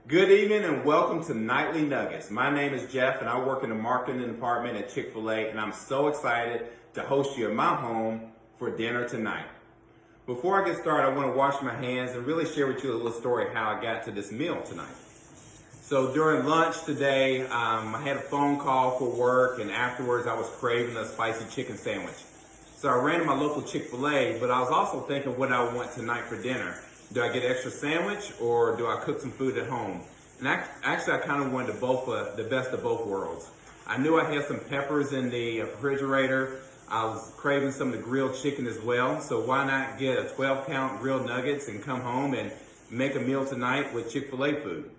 Good evening and welcome to Nightly Nuggets. My name is Jeff and I work in the marketing department at Chick-fil-A, and I'm so excited to host you in my home for dinner tonight. Before I get started, I want to wash my hands and really share with you a little story how I got to this meal tonight. So during lunch today, I had a phone call for work, and afterwards I was craving a spicy chicken sandwich. So I ran to my local Chick-fil-A, but I was also thinking what I want tonight for dinner. Do I get an extra sandwich or do I cook some food at home? And actually, I kind of wanted the best of both worlds. I knew I had some peppers in the refrigerator. I was craving some of the grilled chicken as well. So why not get a 12-count grilled nuggets and come home and make a meal tonight with Chick-fil-A food?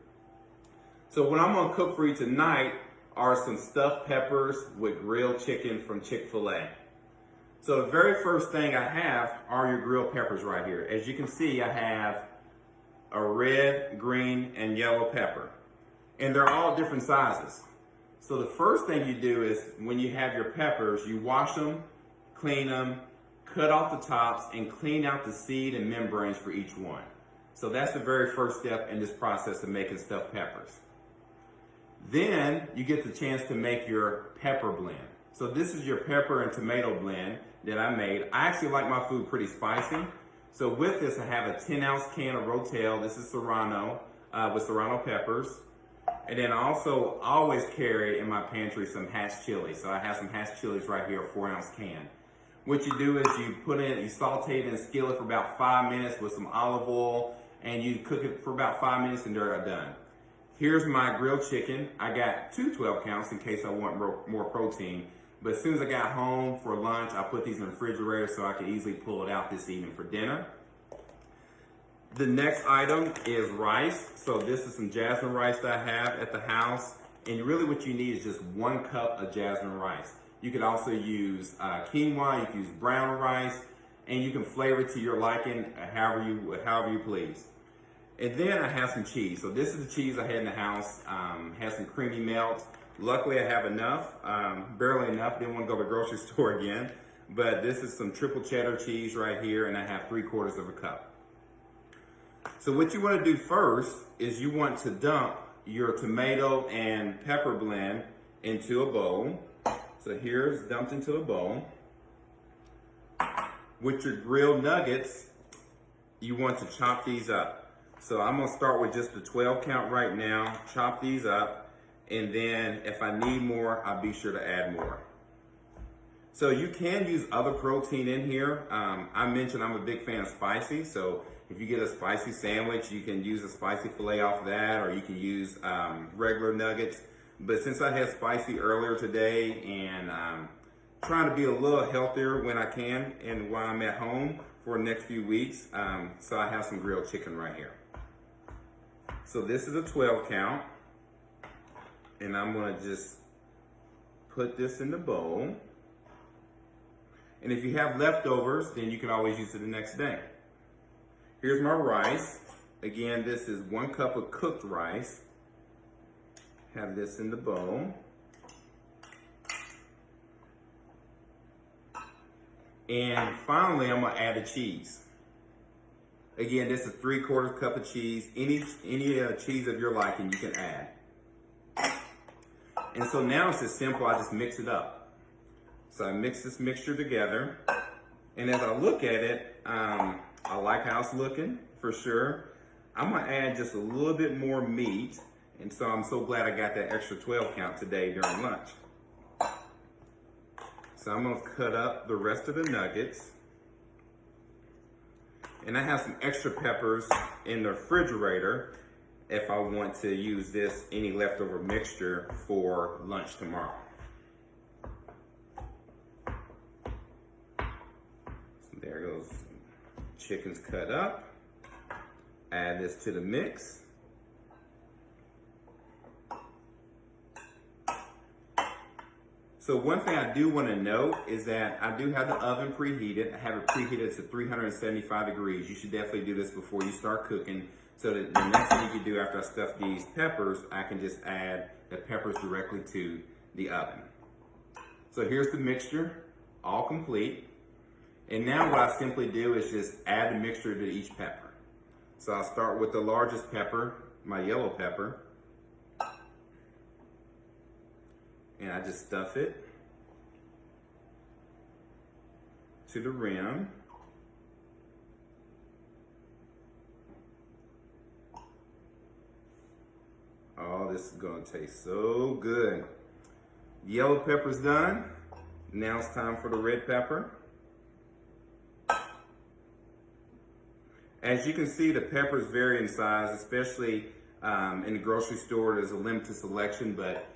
So what I'm gonna cook for you tonight are some stuffed peppers with grilled chicken from Chick-fil-A. So the very first thing I have are your grilled peppers right here. As you can see, I have a red, green, and yellow pepper. And they're all different sizes. So the first thing you do is when you have your peppers, you wash them, clean them, cut off the tops, and clean out the seed and membranes for each one. So that's the very first step in this process of making stuffed peppers. Then you get the chance to make your pepper blend. So this is your pepper and tomato blend that I made. I actually like my food pretty spicy. So with this, I have a 10-ounce can of Rotel. This is Serrano with Serrano peppers. And then I also always carry in my pantry some hatch chilies. So I have some hatch chilies right here, a 4-ounce can. What you do is you saute it in a skillet for about 5 minutes with some olive oil, and you cook it for about 5 minutes and they're done. Here's my grilled chicken. I got two 12 counts in case I want more protein. But as soon as I got home for lunch, I put these in the refrigerator so I could easily pull it out this evening for dinner. The next item is rice. So this is some jasmine rice that I have at the house. And really what you need is just 1 cup of jasmine rice. You could also use quinoa, you can use brown rice, and you can flavor it to your liking however you please. And then I have some cheese. So this is the cheese I had in the house. Has some creamy melt. Luckily I have enough, barely enough. Didn't want to go to the grocery store again. But this is some triple cheddar cheese right here, and I have 3/4 of a cup. So what you want to do first is you want to dump your tomato and pepper blend into a bowl. So here's dumped into a bowl. With your grilled nuggets, you want to chop these up. So I'm gonna start with just the 12 count right now, chop these up, and then if I need more, I'll be sure to add more. So you can use other protein in here. I mentioned I'm a big fan of spicy, so if you get a spicy sandwich, you can use a spicy filet off of that, or you can use regular nuggets. But since I had spicy earlier today and trying to be a little healthier when I can and while I'm at home for the next few weeks, so I have some grilled chicken right here. So this is a 12 count, and I'm gonna just put this in the bowl. And if you have leftovers, then you can always use it the next day. Here's my rice. Again, this is 1 cup of cooked rice. Have this in the bowl. And finally, I'm gonna add the cheese. Again, this is 3/4 cup of cheese. Any cheese of your liking you can add. And so now it's just simple, I just mix it up. So I mix this mixture together. And as I look at it, I like how it's looking, for sure. I'm gonna add just a little bit more meat. And so I'm so glad I got that extra 12 count today during lunch. So I'm gonna cut up the rest of the nuggets. And I have some extra peppers in the refrigerator if I want to use any leftover mixture for lunch tomorrow. So there goes chicken's cut up. Add this to the mix. So one thing I do want to note is that I do have the oven preheated. I have it preheated to 375 degrees. You should definitely do this before you start cooking, so that the next thing you can do after I stuff these peppers, I can just add the peppers directly to the oven. So here's the mixture, all complete. And now what I simply do is just add the mixture to each pepper. So I'll start with the largest pepper, my yellow pepper. And I just stuff it to the rim. Oh, this is gonna taste so good. Yellow pepper's done. Now it's time for the red pepper. As you can see, the peppers vary in size, especially in the grocery store. There's a limited selection, but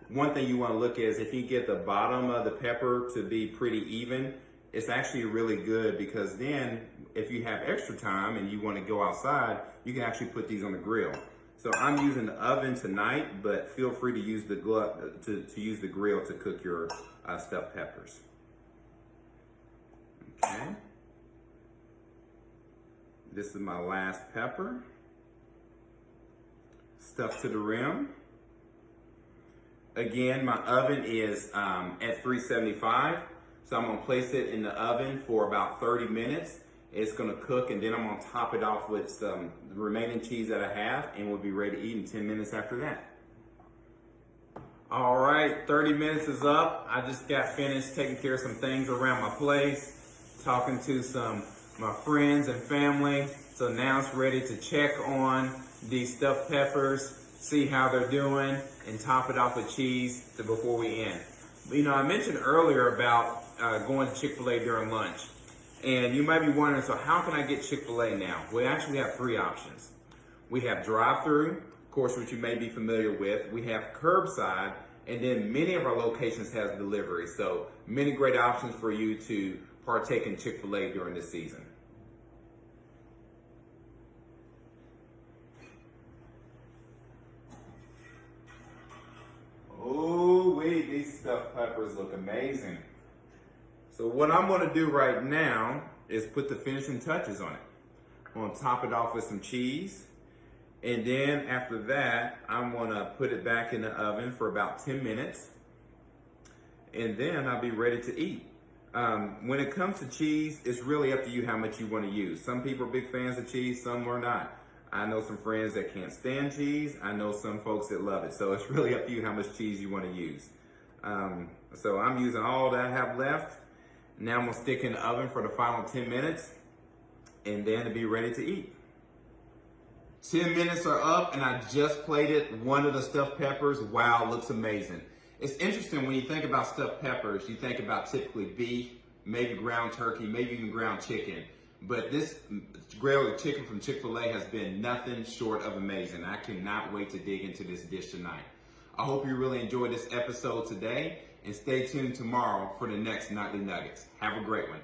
one thing you want to look at is if you get the bottom of the pepper to be pretty even, it's actually really good, because then if you have extra time and you want to go outside, you can actually put these on the grill. So I'm using the oven tonight, but feel free to use the use the grill to cook your stuffed peppers. Okay. This is my last pepper. Stuffed to the rim. Again, my oven is at 375, so I'm gonna place it in the oven for about 30 minutes. It's gonna cook, and then I'm gonna top it off with some remaining cheese that I have, and we'll be ready to eat in 10 minutes after that. All right, 30 minutes is up. I just got finished taking care of some things around my place, talking to my friends and family. So now it's ready to check on these stuffed peppers, see how they're doing, and top it off with cheese before we end. You know, I mentioned earlier about going to Chick-fil-A during lunch. And you might be wondering, so how can I get Chick-fil-A now? We actually have three options. We have drive-through, of course, which you may be familiar with. We have curbside, and then many of our locations have delivery. So many great options for you to partake in Chick-fil-A during this season. Oh, these stuffed peppers look amazing. So what I'm gonna do right now is put the finishing touches on it. I'm gonna top it off with some cheese. And then after that, I'm gonna put it back in the oven for about 10 minutes. And then I'll be ready to eat. When it comes to cheese, it's really up to you how much you wanna use. Some people are big fans of cheese, some are not. I know some friends that can't stand cheese. I know some folks that love it. So it's really up to you how much cheese you wanna use. So I'm using all that I have left. Now I'm gonna stick in the oven for the final 10 minutes, and then to be ready to eat. 10 minutes are up, and I just plated one of the stuffed peppers. Wow, looks amazing. It's interesting when you think about stuffed peppers, you think about typically beef, maybe ground turkey, maybe even ground chicken. But this grilled chicken from Chick-fil-A has been nothing short of amazing. I cannot wait to dig into this dish tonight. I hope you really enjoyed this episode today, and stay tuned tomorrow for the next Nightly Nuggets. Have a great one.